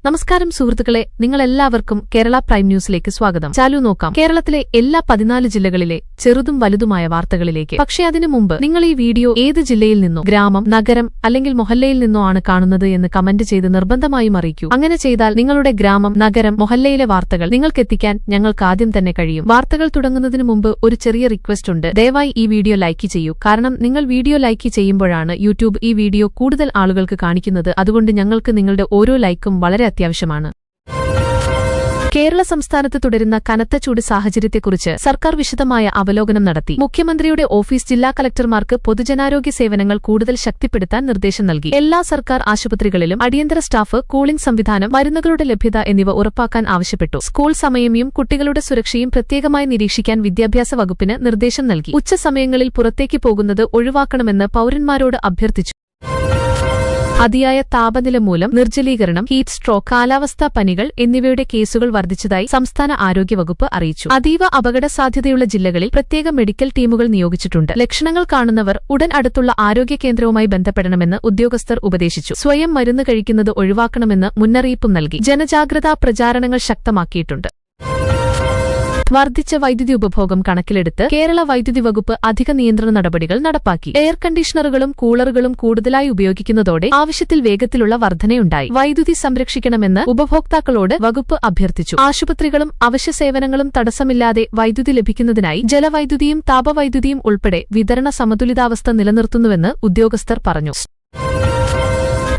നമസ്കാരം സുഹൃത്തുക്കളെ, നിങ്ങളെല്ലാവർക്കും കേരള പ്രൈം ന്യൂസിലേക്ക് സ്വാഗതം. ചാലു നോക്കാം കേരളത്തിലെ എല്ലാ 14 ജില്ലകളിലെ ചെറുതും വലുതുമായ വാർത്തകളിലേക്ക്. പക്ഷേ അതിനു മുമ്പ് നിങ്ങൾ ഈ വീഡിയോ ഏത് ജില്ലയിൽ നിന്നോ, ഗ്രാമം, നഗരം അല്ലെങ്കിൽ മൊഹല്ലയിൽ നിന്നോ ആണ് കാണുന്നത് എന്ന് കമന്റ് ചെയ്ത് നിർബന്ധമായും അറിയിക്കൂ. അങ്ങനെ ചെയ്താൽ നിങ്ങളുടെ ഗ്രാമം, നഗരം, മൊഹല്ലയിലെ വാർത്തകൾ നിങ്ങൾക്കെത്തിക്കാൻ ഞങ്ങൾക്ക് ആദ്യം തന്നെ കഴിയും. വാർത്തകൾ തുടങ്ങുന്നതിന് മുമ്പ് ഒരു ചെറിയ റിക്വസ്റ്റ് ഉണ്ട്. ദയവായി ഈ വീഡിയോ ലൈക്ക് ചെയ്യൂ. കാരണം നിങ്ങൾ വീഡിയോ ലൈക്ക് ചെയ്യുമ്പോഴാണ് യൂട്യൂബ് ഈ വീഡിയോ കൂടുതൽ ആളുകൾക്ക് കാണിക്കുന്നത്. അതുകൊണ്ട് ഞങ്ങൾക്ക് നിങ്ങളുടെ ഓരോ ലൈക്കും വളരെ അത്യാവശ്യമാണ്. കേരള സംസ്ഥാനത്ത് തുടരുന്ന കനത്ത ചൂട് സാഹചര്യത്തെക്കുറിച്ച് സർക്കാർ വിശദമായ അവലോകനം നടത്തി. മുഖ്യമന്ത്രിയുടെ ഓഫീസ് ജില്ലാ കളക്ടർമാർക്ക് പൊതുജനാരോഗ്യ സേവനങ്ങൾ കൂടുതൽ ശക്തിപ്പെടുത്താൻ നിർദ്ദേശം നൽകി. എല്ലാ സർക്കാർ ആശുപത്രികളിലും അടിയന്തര സ്റ്റാഫ്, കൂളിംഗ് സംവിധാനം, മരുന്നുകളുടെ ലഭ്യത എന്നിവ ഉറപ്പാക്കാൻ ആവശ്യപ്പെട്ടു. സ്കൂൾ സമയവും കുട്ടികളുടെ സുരക്ഷയും പ്രത്യേകമായി നിരീക്ഷിക്കാൻ വിദ്യാഭ്യാസ വകുപ്പിന് നിർദ്ദേശം നൽകി. ഉച്ചസമയങ്ങളിൽ പുറത്തേക്ക് പോകുന്നത് ഒഴിവാക്കണമെന്ന് പൌരന്മാരോട് അഭ്യർത്ഥിച്ചു. അതിയായ താപനില മൂലം നിർജ്ജലീകരണം, ഹീറ്റ് സ്ട്രോക്ക്, കാലാവസ്ഥാ പനികൾ എന്നിവയുടെ കേസുകൾ വർദ്ധിച്ചതായി സംസ്ഥാന ആരോഗ്യവകുപ്പ് അറിയിച്ചു. അതീവ അപകട സാധ്യതയുള്ള ജില്ലകളിൽ പ്രത്യേക മെഡിക്കൽ ടീമുകൾ നിയോഗിച്ചിട്ടുണ്ട്. ലക്ഷണങ്ങൾ കാണുന്നവർ ഉടൻ അടുത്തുള്ള ആരോഗ്യ കേന്ദ്രവുമായി ബന്ധപ്പെടണമെന്ന് ഉദ്യോഗസ്ഥർ ഉപദേശിച്ചു. സ്വയം മരുന്ന് കഴിക്കുന്നത് ഒഴിവാക്കണമെന്ന് മുന്നറിയിപ്പും നൽകി. ജനജാഗ്രതാ പ്രചാരണങ്ങൾ ശക്തമാക്കിയിട്ടുണ്ട്. വർദ്ധിച്ച വൈദ്യുതി ഉപഭോഗം കണക്കിലെടുത്ത് കേരള വൈദ്യുതി വകുപ്പ് അധിക നിയന്ത്രണ നടപടികൾ നടപ്പാക്കി. എയർ കണ്ടീഷണറുകളും കൂളറുകളും കൂടുതലായി ഉപയോഗിക്കുന്നതോടെ ആവശ്യത്തിൽ വേഗത്തിലുള്ള വർധനയുണ്ടായി. വൈദ്യുതി സംരക്ഷിക്കണമെന്ന് ഉപഭോക്താക്കളോട് വകുപ്പ് അഭ്യർത്ഥിച്ചു. ആശുപത്രികളും അവശ്യ സേവനങ്ങളും തടസ്സമില്ലാതെ വൈദ്യുതി ലഭിക്കുന്നതിനായി ജലവൈദ്യുതിയും താപവൈദ്യുതിയും ഉൾപ്പെടെ വിതരണ സമതുലിതാവസ്ഥ നിലനിർത്തുന്നുവെന്ന് ഉദ്യോഗസ്ഥർ പറഞ്ഞു.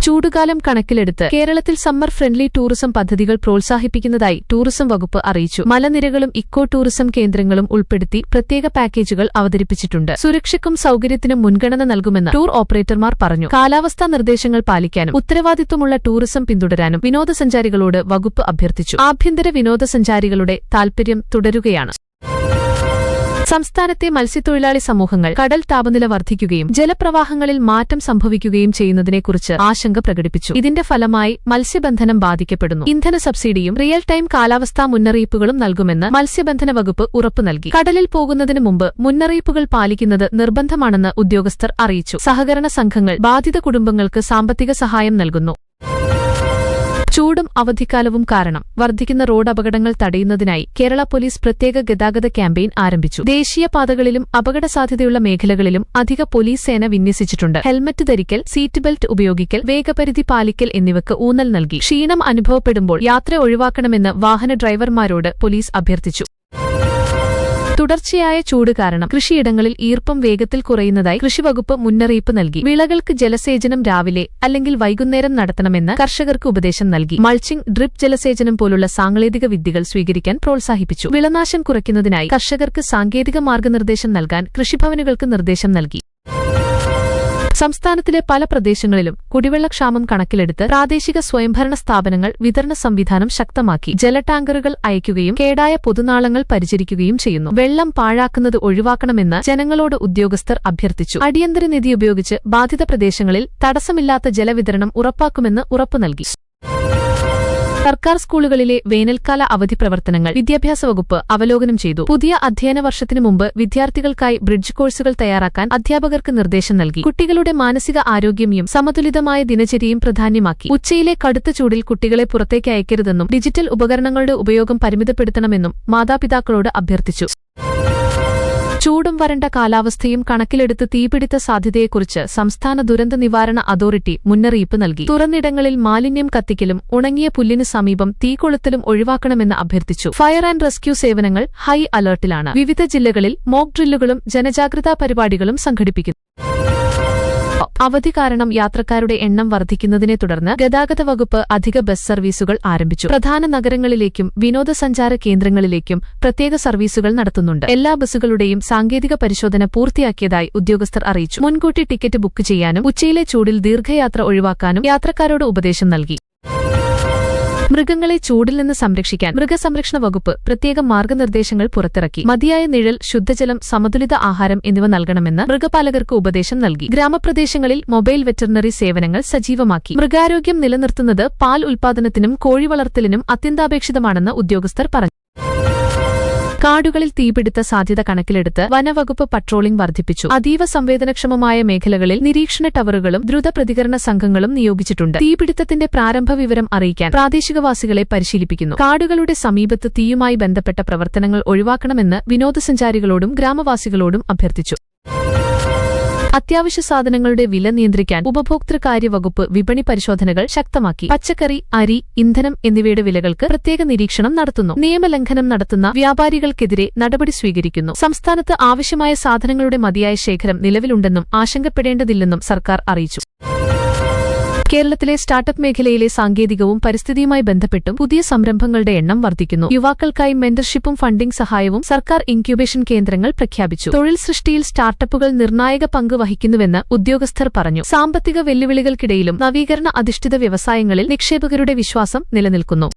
ചൂടുകാലം കണക്കിലെടുത്ത് കേരളത്തിൽ സമ്മർ ഫ്രണ്ട്ലി ടൂറിസം പദ്ധതികൾ പ്രോത്സാഹിപ്പിക്കുന്നതായി ടൂറിസം വകുപ്പ് അറിയിച്ചു. മലനിരകളും ഇക്കോ ടൂറിസം കേന്ദ്രങ്ങളും ഉൾപ്പെടുത്തി പ്രത്യേക പാക്കേജുകൾ അവതരിപ്പിച്ചിട്ടുണ്ട്. സുരക്ഷയ്ക്കും സൌകര്യത്തിനും മുൻഗണന നൽകുമെന്ന് ടൂർ ഓപ്പറേറ്റർമാർ പറഞ്ഞു. കാലാവസ്ഥാ നിർദ്ദേശങ്ങൾ പാലിക്കാനും ഉത്തരവാദിത്വമുള്ള ടൂറിസം പിന്തുടരാനും വിനോദസഞ്ചാരികളോട് വകുപ്പ് അഭ്യർത്ഥിച്ചു. ആഭ്യന്തര വിനോദസഞ്ചാരികളുടെ താൽപര്യം തുടരുകയാണ്. സംസ്ഥാനത്തെ മത്സ്യത്തൊഴിലാളി സമൂഹങ്ങൾ കടൽ താപനില വർദ്ധിക്കുകയും ജലപ്രവാഹങ്ങളിൽ മാറ്റം സംഭവിക്കുകയും ചെയ്യുന്നതിനെക്കുറിച്ച് ആശങ്ക പ്രകടിപ്പിച്ചു. ഇതിന്റെ ഫലമായി മത്സ്യബന്ധനം ബാധിക്കപ്പെടുന്നു. ഇന്ധന സബ്സിഡിയും റിയൽ ടൈം കാലാവസ്ഥാ മുന്നറിയിപ്പുകളും നൽകുമെന്ന് മത്സ്യബന്ധന വകുപ്പ് ഉറപ്പു നൽകി. കടലിൽ പോകുന്നതിന് മുമ്പ് മുന്നറിയിപ്പുകൾ പാലിക്കുന്നത് നിർബന്ധമാണെന്ന് ഉദ്യോഗസ്ഥർ അറിയിച്ചു. സഹകരണ സംഘങ്ങൾ ബാധിത കുടുംബങ്ങൾക്ക് സാമ്പത്തിക സഹായം നൽകുന്നു. ചൂടും അവധിക്കാലവും കാരണം വർദ്ധിക്കുന്ന റോഡ് അപകടങ്ങൾ തടയുന്നതിനായി കേരള പോലീസ് പ്രത്യേക ഗതാഗത ക്യാമ്പയിൻ ആരംഭിച്ചു. ദേശീയപാതകളിലും അപകടസാധ്യതയുള്ള മേഖലകളിലും അധിക പോലീസ് സേന വിന്യസിച്ചിട്ടുണ്ട്. ഹെൽമറ്റ് ധരിക്കൽ, സീറ്റ് ബെൽറ്റ് ഉപയോഗിക്കൽ, വേഗപരിധി പാലിക്കൽ എന്നിവയ്ക്ക് ഊന്നൽ നൽകി. ക്ഷീണം അനുഭവപ്പെടുമ്പോൾ യാത്ര ഒഴിവാക്കണമെന്ന് വാഹന ഡ്രൈവർമാരോട് പോലീസ് അഭ്യർത്ഥിച്ചു. തുടർച്ചയായ ചൂട് കാരണം കൃഷിയിടങ്ങളിൽ ഈർപ്പം വേഗത്തിൽ കുറയുന്നതായി കൃഷിവകുപ്പ് മുന്നറിയിപ്പ് നൽകി. വിളകൾക്ക് ജലസേചനം രാവിലെ അല്ലെങ്കിൽ വൈകുന്നേരം നടത്തണമെന്ന് കർഷകർക്ക് ഉപദേശം നൽകി. മൾച്ചിംഗ്, ഡ്രിപ്പ് ജലസേചനം പോലുള്ള സാങ്കേതിക വിദ്യകൾ സ്വീകരിക്കാൻ പ്രോത്സാഹിപ്പിച്ചു. വിളനാശം കുറയ്ക്കുന്നതിനായി കർഷകർക്ക് സാങ്കേതിക മാർഗനിർദ്ദേശം നൽകാൻ കൃഷിഭവനുകൾക്ക് നിർദ്ദേശം നൽകി. സംസ്ഥാനത്തിലെ പല പ്രദേശങ്ങളിലും കുടിവെള്ളക്ഷാമം കണക്കിലെടുത്ത് പ്രാദേശിക സ്വയംഭരണ സ്ഥാപനങ്ങൾ വിതരണ സംവിധാനം ശക്തമാക്കി. ജലടാങ്കറുകൾ അയക്കുകയും കേടായ പൊതുനാളങ്ങൾ പരിചരിക്കുകയും ചെയ്യുന്നു. വെള്ളം പാഴാക്കുന്നത് ഒഴിവാക്കണമെന്ന് ജനങ്ങളോട് ഉദ്യോഗസ്ഥർ അഭ്യർത്ഥിച്ചു. അടിയന്തര നിധി ഉപയോഗിച്ച് ബാധിത പ്രദേശങ്ങളിൽ തടസ്സമില്ലാത്ത ജലവിതരണം ഉറപ്പാക്കുമെന്ന് ഉറപ്പു നൽകി. സർക്കാർ സ്കൂളുകളിലെ വേനൽക്കാല അവധി പ്രവർത്തനങ്ങൾ വിദ്യാഭ്യാസ വകുപ്പ് അവലോകനം ചെയ്തു. പുതിയ അധ്യയന വർഷത്തിനു മുമ്പ് വിദ്യാർത്ഥികൾക്കായി ബ്രിഡ്ജ് കോഴ്സുകൾ തയ്യാറാക്കാൻ അധ്യാപകർക്ക് നിർദ്ദേശം നൽകി. കുട്ടികളുടെ മാനസിക ആരോഗ്യവും സമതുലിതമായ ദിനചര്യയും പ്രാധാന്യമാക്കി. ഉച്ചയിലെ കടുത്ത ചൂടിൽ കുട്ടികളെ പുറത്തേക്ക് അയക്കരുതെന്നും ഡിജിറ്റൽ ഉപകരണങ്ങളുടെ ഉപയോഗം പരിമിതപ്പെടുത്തണമെന്നും മാതാപിതാക്കളോട് അഭ്യർത്ഥിച്ചു. ചൂടും വരണ്ട കാലാവസ്ഥയും കണക്കിലെടുത്ത് തീപിടുത്ത സാധ്യതയെക്കുറിച്ച് സംസ്ഥാന ദുരന്ത നിവാരണ അതോറിറ്റി മുന്നറിയിപ്പ് നൽകി. തുറന്നിടങ്ങളിൽ മാലിന്യം കത്തിക്കലും ഉണങ്ങിയ പുല്ലിനു സമീപം തീകൊളുത്തലും ഒഴിവാക്കണമെന്ന് അഭ്യർത്ഥിച്ചു. ഫയർ ആൻഡ് റെസ്ക്യൂ സേവനങ്ങൾ ഹൈ അലർട്ടിലാണ്. വിവിധ ജില്ലകളിൽ മോക്ക് ഡ്രില്ലുകളും ജനജാഗ്രതാ പരിപാടികളും സംഘടിപ്പിക്കുന്നു. അവധി കാരണം യാത്രക്കാരുടെ എണ്ണം വർദ്ധിക്കുന്നതിനെ തുടർന്ന് ഗതാഗത വകുപ്പ് അധിക ബസ് സർവീസുകൾ ആരംഭിച്ചു. പ്രധാന നഗരങ്ങളിലേക്കും വിനോദസഞ്ചാര കേന്ദ്രങ്ങളിലേക്കും പ്രത്യേക സർവീസുകൾ നടത്തുന്നുണ്ട്. എല്ലാ ബസ്സുകളുടെയും സാങ്കേതിക പരിശോധന പൂർത്തിയാക്കിയതായി ഉദ്യോഗസ്ഥർ അറിയിച്ചു. മുൻകൂട്ടി ടിക്കറ്റ് ബുക്ക് ചെയ്യാനും ഉച്ചയിലെ ചൂടിൽ ദീർഘയാത്ര ഒഴിവാക്കാനും യാത്രക്കാരോട് ഉപദേശം നൽകി. മൃഗങ്ങളെ ചൂടിൽ നിന്ന് സംരക്ഷിക്കാൻ മൃഗസംരക്ഷണ വകുപ്പ് പ്രത്യേക മാർഗനിർദ്ദേശങ്ങൾ പുറത്തിറക്കി. മതിയായ നിഴൽ, ശുദ്ധജലം, സമതുലിത ആഹാരം എന്നിവ നൽകണമെന്ന് മൃഗപാലകർക്ക് ഉപദേശം നൽകി. ഗ്രാമപ്രദേശങ്ങളിൽ മൊബൈൽ വെറ്ററിനറി സേവനങ്ങൾ സജീവമാക്കി. മൃഗാരോഗ്യം നിലനിർത്തുന്നത് പാൽ ഉൽപാദനത്തിനും കോഴി വളർത്തലിനും അത്യന്താപേക്ഷിതമാണെന്ന് ഉദ്യോഗസ്ഥർ പറഞ്ഞു. കാടുകളിൽ തീപിടുത്ത സാധ്യത കണക്കിലെടുത്ത് വനവകുപ്പ് പട്രോളിംഗ് വർദ്ധിപ്പിച്ചു. അതീവ സംവേദനക്ഷമമായ മേഖലകളിൽ നിരീക്ഷണ ടവറുകളും ദ്രുത പ്രതികരണ സംഘങ്ങളും നിയോഗിച്ചിട്ടുണ്ട്. തീപിടുത്തത്തിന്റെ പ്രാരംഭ വിവരം അറിയിക്കാൻ പ്രാദേശികവാസികളെ പരിശീലിപ്പിക്കുന്നു. കാടുകളുടെ സമീപത്ത് തീയുമായി ബന്ധപ്പെട്ട പ്രവർത്തനങ്ങൾ ഒഴിവാക്കണമെന്ന് വിനോദസഞ്ചാരികളോടും ഗ്രാമവാസികളോടും അഭ്യർത്ഥിച്ചു. അത്യാവശ്യ സാധനങ്ങളുടെ വില നിയന്ത്രിക്കാൻ ഉപഭോക്തൃകാര്യ വകുപ്പ് വിപണി പരിശോധനകൾ ശക്തമാക്കി. പച്ചക്കറി, അരി, ഇന്ധനം എന്നിവയുടെ വിലകൾക്ക് പ്രത്യേക നിരീക്ഷണം നടത്തുന്നു. നിയമലംഘനം നടത്തുന്ന വ്യാപാരികൾക്കെതിരെ നടപടി സ്വീകരിക്കുന്നു. സംസ്ഥാനത്ത് ആവശ്യമായ സാധനങ്ങളുടെ മതിയായ ശേഖരം നിലവിലുണ്ടെന്നും ആശങ്കപ്പെടേണ്ടതില്ലെന്നും സർക്കാർ അറിയിച്ചു. കേരളത്തിലെ സ്റ്റാർട്ടപ്പ് മേഖലയിലെ സാങ്കേതികവും പരിസ്ഥിതിയുമായി ബന്ധപ്പെട്ടും പുതിയ സംരംഭങ്ങളുടെ എണ്ണം വർദ്ധിക്കുന്നു. യുവാക്കൾക്കായി മെന്റർഷിപ്പും ഫണ്ടിംഗ് സഹായവും സർക്കാർ ഇൻക്യുബേഷൻ കേന്ദ്രങ്ങൾ പ്രഖ്യാപിച്ചു. തൊഴിൽ സൃഷ്ടിയിൽ സ്റ്റാർട്ടപ്പുകൾ നിർണായക പങ്ക് വഹിക്കുന്നുവെന്ന് ഉദ്യോഗസ്ഥർ പറഞ്ഞു. സാമ്പത്തിക വെല്ലുവിളികൾക്കിടയിലും നവീകരണ അധിഷ്ഠിത വ്യവസായങ്ങളിൽ നിക്ഷേപകരുടെ വിശ്വാസം നിലനിൽക്കുന്നു.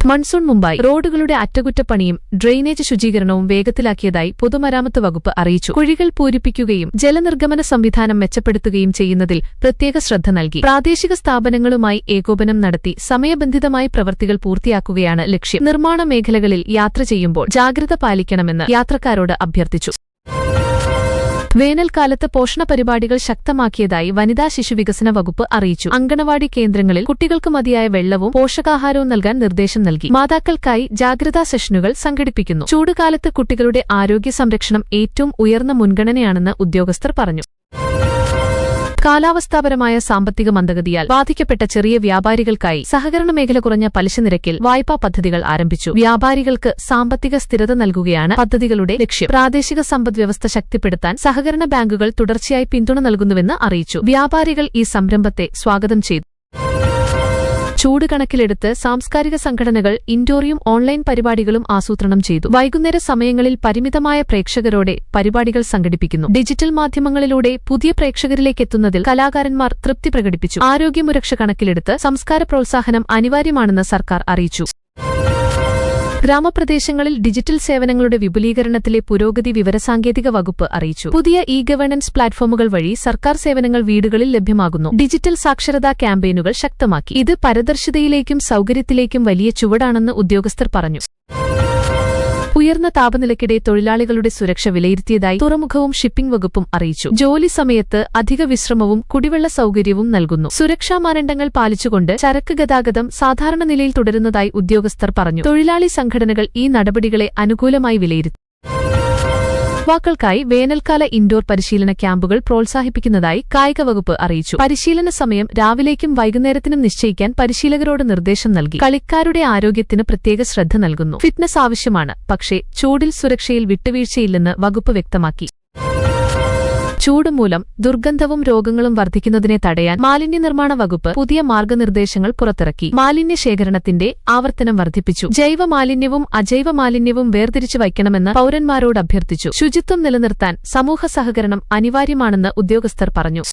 മൺസൂൺ മുമ്പായി റോഡുകളുടെ അറ്റകുറ്റപ്പണിയും ഡ്രെയിനേജ് ശുചീകരണവും വേഗത്തിലാക്കിയതായി പൊതുമരാമത്ത് വകുപ്പ് അറിയിച്ചു. കുഴികൾ പൂരിപ്പിക്കുകയും ജലനിർഗമന സംവിധാനം മെച്ചപ്പെടുത്തുകയും ചെയ്യുന്നതിൽ പ്രത്യേക ശ്രദ്ധ നൽകി. പ്രാദേശിക സ്ഥാപനങ്ങളുമായി ഏകോപനം നടത്തി സമയബന്ധിതമായി പ്രവൃത്തികൾ പൂർത്തിയാക്കുകയാണ് ലക്ഷ്യം. നിർമ്മാണ മേഖലകളിൽ യാത്ര ചെയ്യുമ്പോൾ ജാഗ്രത പാലിക്കണമെന്ന് യാത്രക്കാരോട് അഭ്യർത്ഥിച്ചു. വേനൽക്കാലത്ത് പോഷണ പരിപാടികൾ ശക്തമാക്കിയതായി വനിതാ ശിശുവികസന വകുപ്പ് അറിയിച്ചു. അങ്കണവാടി കേന്ദ്രങ്ങളിൽ കുട്ടികൾക്ക് മതിയായ വെള്ളവും പോഷകാഹാരവും നൽകാൻ നിർദ്ദേശം നൽകി. മാതാക്കൾക്കായി ജാഗ്രതാ സെഷനുകൾ സംഘടിപ്പിക്കുന്നു. ചൂടുകാലത്ത് കുട്ടികളുടെ ആരോഗ്യ സംരക്ഷണം ഏറ്റവും ഉയർന്ന മുൻഗണനയാണെന്ന് ഉദ്യോഗസ്ഥർ പറഞ്ഞു. കാലാവസ്ഥാപരമായ സാമ്പത്തിക മന്ദഗതിയാൽ ബാധിക്കപ്പെട്ട ചെറിയ വ്യാപാരികൾക്കായി സഹകരണ മേഖല കുറഞ്ഞ പലിശ നിരക്കിൽ വായ്പാ പദ്ധതികൾ ആരംഭിച്ചു. വ്യാപാരികൾക്ക് സാമ്പത്തിക സ്ഥിരത നൽകുകയാണ് പദ്ധതികളുടെ ലക്ഷ്യം. പ്രാദേശിക സമ്പദ്വ്യവസ്ഥ ശക്തിപ്പെടുത്താൻ സഹകരണ ബാങ്കുകൾ തുടർച്ചയായി പിന്തുണ നൽകുന്നുവെന്ന് അറിയിച്ചു. വ്യാപാരികൾ ഈ സംരംഭത്തെ സ്വാഗതം ചെയ്തു. ചൂട് കണക്കിലെടുത്ത് സാംസ്കാരിക സംഘടനകൾ ഇൻഡോറിയും ഓൺലൈൻ പരിപാടികളും ആസൂത്രണം ചെയ്തു. വൈകുന്നേര സമയങ്ങളിൽ പരിമിതമായ പ്രേക്ഷകരോടെ പരിപാടികൾ സംഘടിപ്പിക്കുന്നു. ഡിജിറ്റൽ മാധ്യമങ്ങളിലൂടെ പുതിയ പ്രേക്ഷകരിലേക്കെത്തുന്നതിൽ കലാകാരന്മാർ തൃപ്തി പ്രകടിപ്പിച്ചു. ആരോഗ്യമുരക്ഷ കണക്കിലെടുത്ത് സംസ്കാര പ്രോത്സാഹനം അനിവാര്യമാണെന്ന് സർക്കാർ അറിയിച്ചു. ഗ്രാമപ്രദേശങ്ങളിൽ ഡിജിറ്റൽ സേവനങ്ങളുടെ വിപുലീകരണത്തിലെ പുരോഗതി വിവരസാങ്കേതിക വകുപ്പ് അറിയിച്ചു. പുതിയ ഗവേണൻസ് പ്ലാറ്റ്ഫോമുകൾ വഴി സർക്കാർ സേവനങ്ങൾ വീടുകളിൽ ലഭ്യമാകുന്നു. ഡിജിറ്റൽ സാക്ഷരതാ ക്യാമ്പയിനുകൾ ശക്തമാക്കി. ഇത് പാരദർശിതയിലേക്കും സൌകര്യത്തിലേക്കും വലിയ ചുവടാണെന്ന് ഉദ്യോഗസ്ഥർ പറഞ്ഞു. ഉയർന്ന താപനിലയ്ക്കിടെ തൊഴിലാളികളുടെ സുരക്ഷ വിലയിരുത്തിയതായി തുറമുഖവും ഷിപ്പിംഗ് വകുപ്പും അറിയിച്ചു. ജോലി സമയത്ത് അധിക വിശ്രമവും കുടിവെള്ള സൌകര്യവും നൽകുന്നു. സുരക്ഷാ മാനദണ്ഡങ്ങൾ പാലിച്ചുകൊണ്ട് ചരക്ക് ഗതാഗതം സാധാരണ നിലയിൽ തുടരുന്നതായി ഉദ്യോഗസ്ഥർ പറഞ്ഞു. തൊഴിലാളി സംഘടനകൾ ഈ നടപടികളെ അനുകൂലമായി വിലയിരുത്തി. യുവാക്കൾക്കായി വേനൽക്കാല ഇൻഡോർ പരിശീലന ക്യാമ്പുകൾ പ്രോത്സാഹിപ്പിക്കുന്നതായി കായിക വകുപ്പ് അറിയിച്ചു. പരിശീലന സമയം രാവിലേക്കും വൈകുന്നേരത്തിനും നിശ്ചയിക്കാൻ പരിശീലകരോട് നിർദ്ദേശം നൽകി. കളിക്കാരുടെ ആരോഗ്യത്തിന് പ്രത്യേക ശ്രദ്ധ നൽകുന്നു. ഫിറ്റ്നസ് ആവശ്യമാണ്, പക്ഷേ ചൂടിൽ സുരക്ഷയിൽ വിട്ടുവീഴ്ചയില്ലെന്ന് വകുപ്പ് വ്യക്തമാക്കി. ചൂട് മൂലം ദുർഗന്ധവും രോഗങ്ങളും വർദ്ധിക്കുന്നതിനെ തടയാൻ മാലിന്യനിർമ്മാണ വകുപ്പ് പുതിയ മാർഗനിർദ്ദേശങ്ങൾ പുറത്തിറക്കി. മാലിന്യ ശേഖരണത്തിന്റെ ആവർത്തനം വർദ്ധിപ്പിച്ചു. ജൈവ മാലിന്യവും അജൈവ മാലിന്യവും വേർതിരിച്ചു വയ്ക്കണമെന്ന് പൌരന്മാരോട് അഭ്യർത്ഥിച്ചു. ശുചിത്വം നിലനിർത്താൻ സമൂഹ സഹകരണം അനിവാര്യമാണെന്ന് ഉദ്യോഗസ്ഥർ പറഞ്ഞു.